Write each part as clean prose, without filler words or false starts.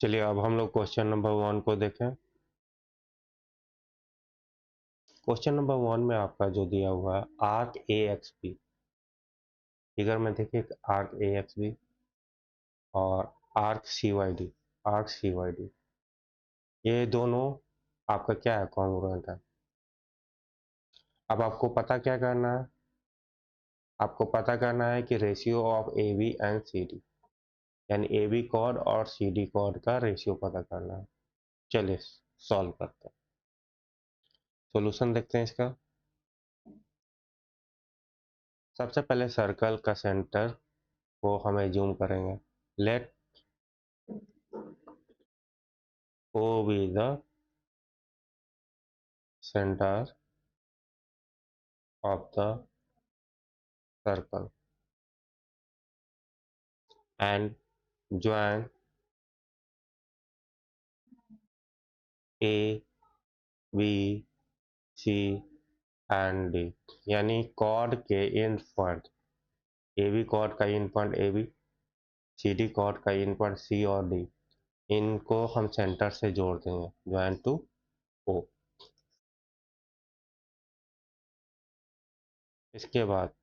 चलिए अब हम लोग क्वेश्चन नंबर 1 को देखें। क्वेश्चन नंबर 1 में आपका जो दिया हुआ है arc A X B, figure में देखिए आर्क ए एक्स बी और arc C Y D, arc C Y D, ये दोनों आपका क्या है, कॉन्ग्रुएंट है। अब आपको पता क्या करना है, आपको पता करना है कि ratio of A B and C D, यानी ए बी कॉर्ड और सी डी कॉर्ड का रेशियो पता करना है। चलिए सॉल्व करते हैं, सॉल्यूशन देखते हैं इसका। सबसे पहले सर्कल का सेंटर को हमें जूम करेंगे। Let O be the center of the circle and join A, B, C and D, यानी कॉर्ड के end point, A B chord का end point A B, C D chord का end point सी और D, इनको हम centre से जोड़ देंगे, ज्वाइन टू ओ। इसके बाद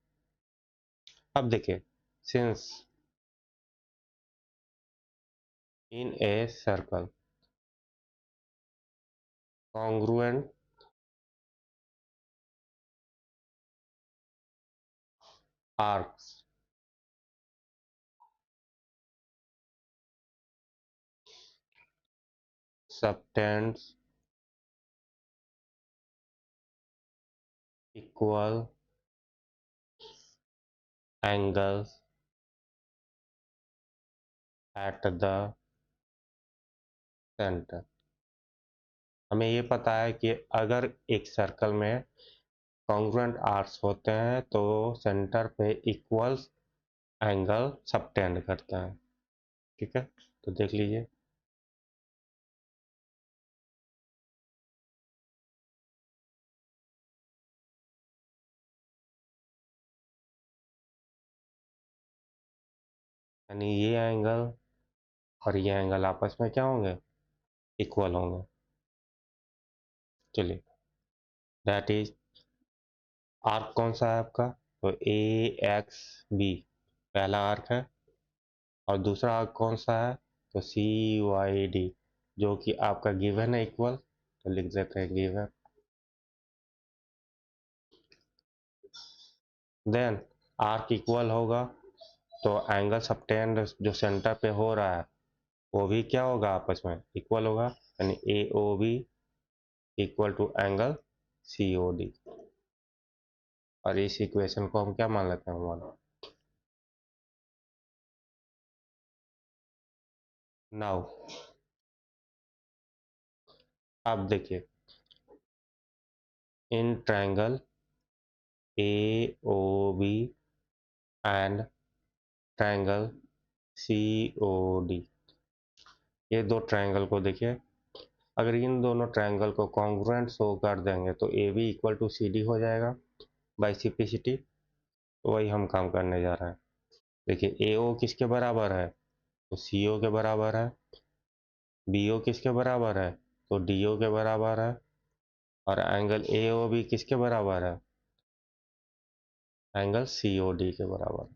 अब देखिए, since in a circle congruent arcs subtends equal angles at the center। हमें ये पता है कि अगर एक सर्कल में कॉन्ग्रुएंट आर्क्स होते हैं तो सेंटर पे इक्वल एंगल सबटेंड करते हैं। ठीक है, तो देख लीजिए। यानी ये एंगल और ये एंगल आपस में क्या होंगे, इक्वल होंगे। चलिए, दैट इज आर्क कौन सा है आपका, तो ए एक्स बी पहला आर्क है, और दूसरा आर्क कौन सा है, तो सी वाई डी, जो कि आपका गिवन है इक्वल, तो लिख देते हैं गिवन। देन आर्क इक्वल होगा तो एंगल सबटेंड जो सेंटर पे हो रहा है वो भी क्या होगा, आपस में इक्वल होगा, यानी A O B equal to angle C O D. और इस इक्वेशन को हम क्या मान लेते हैं, वन। नाउ अब देखिए, in triangle A O B and triangle C O D, ये दो ट्रायंगल को देखिए, अगर इन दोनों ट्रायंगल को कॉन्ग्रुएंट शो कर देंगे तो A B equal to C D हो जाएगा बाई सिंप्लिसिटी। तो वही हम काम करने जा रहे हैं। देखिए ए ओ किसके बराबर है, तो सी ओ के बराबर है, बी ओ किसके बराबर है, तो डी ओ के बराबर है, और एंगल ए ओ बी किसके बराबर है, एंगल सी ओ डी के बराबर।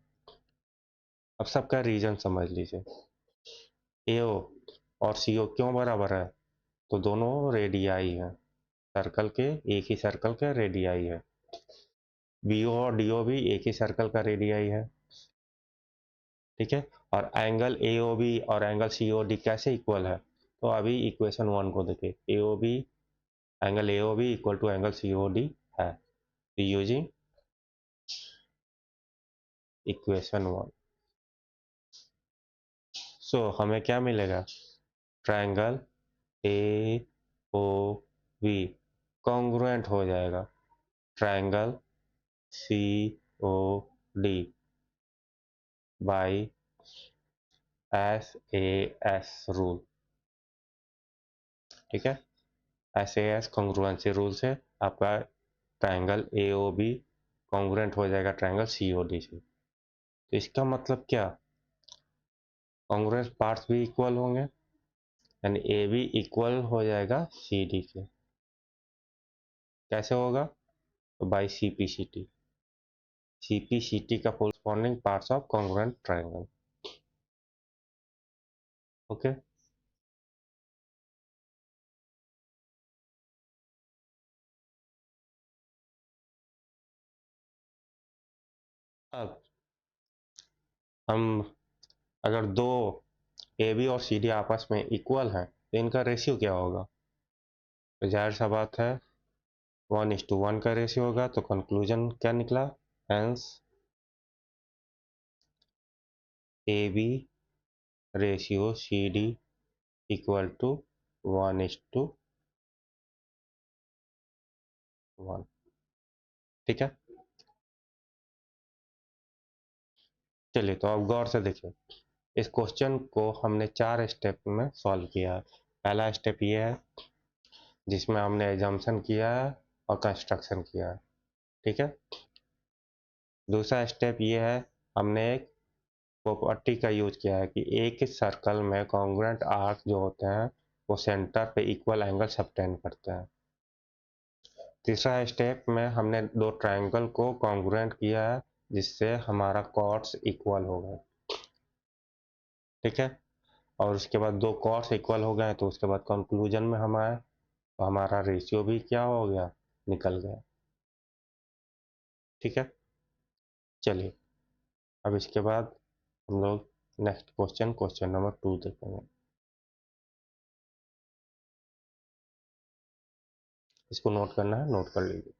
अब सबका रीजन समझ लीजिए। ए ओ और सी ओ क्यों बराबर है, तो दोनों रेडियाई हैं, सर्कल के, एक ही सर्कल के रेडियाई है। बी ओ और डी ओ भी एक ही सर्कल का रेडियाई है। ठीक है, और एंगल ए ओ बी और एंगल सी ओ डी कैसे इक्वल है, तो अभी इक्वेशन 1 को देखिए, A O B, angle A O B equal to angle C O D है, यूजिंग इक्वेशन 1। सो हमें क्या मिलेगा, triangle A O B congruent हो जाएगा triangle C O D by S A S rule. ठीक है, S A S congruency rule से आपका triangle A O B congruent हो जाएगा ट्रायंगल सी ओ डी से। तो इसका मतलब क्या, कॉन्ग्रुएंट पार्ट्स भी इक्वल होंगे यानी ए बी इक्वल हो जाएगा सी डी के। कैसे होगा? तो by C P C T. C P C T का corresponding parts of congruent triangle. Okay. अब हम अगर दो ए बी और सी डी आपस में इक्वल हैं तो इनका रेशियो क्या होगा? तो जाहिर सा बात है 1:1 का रेशियो होगा। तो कंक्लूजन क्या निकला? Hence A B ratio C D equal to 1:1। ठीक है। चलिए तो अब गौर से देखिए, इस क्वेश्चन को हमने 4 स्टेप में सॉल्व किया है। पहला स्टेप ये है जिसमें हमने एजम्पशन किया है और कंस्ट्रक्शन किया है। ठीक है। दूसरा स्टेप ये है, हमने एक प्रॉपर्टी का यूज किया है कि एक सर्कल में कॉन्ग्रुएंट आर्क जो होते हैं वो सेंटर पे इक्वल एंगल सबटेंड करते हैं। तीसरा स्टेप में हमने दो ट्रायंगल को कॉन्ग्रुएंट किया है जिससे हमारा कॉर्ड्स इक्वल हो गए। ठीक है। और उसके बाद दो कॉर्ड्स इक्वल हो गए तो उसके बाद कंक्लूजन में हम आए तो हमारा रेशियो भी क्या हो गया? निकल गया। ठीक है। चलिए अब इसके बाद हम लोग नेक्स्ट क्वेश्चन नंबर 2 देखेंगे। इसको नोट करना है, नोट कर लीजिए।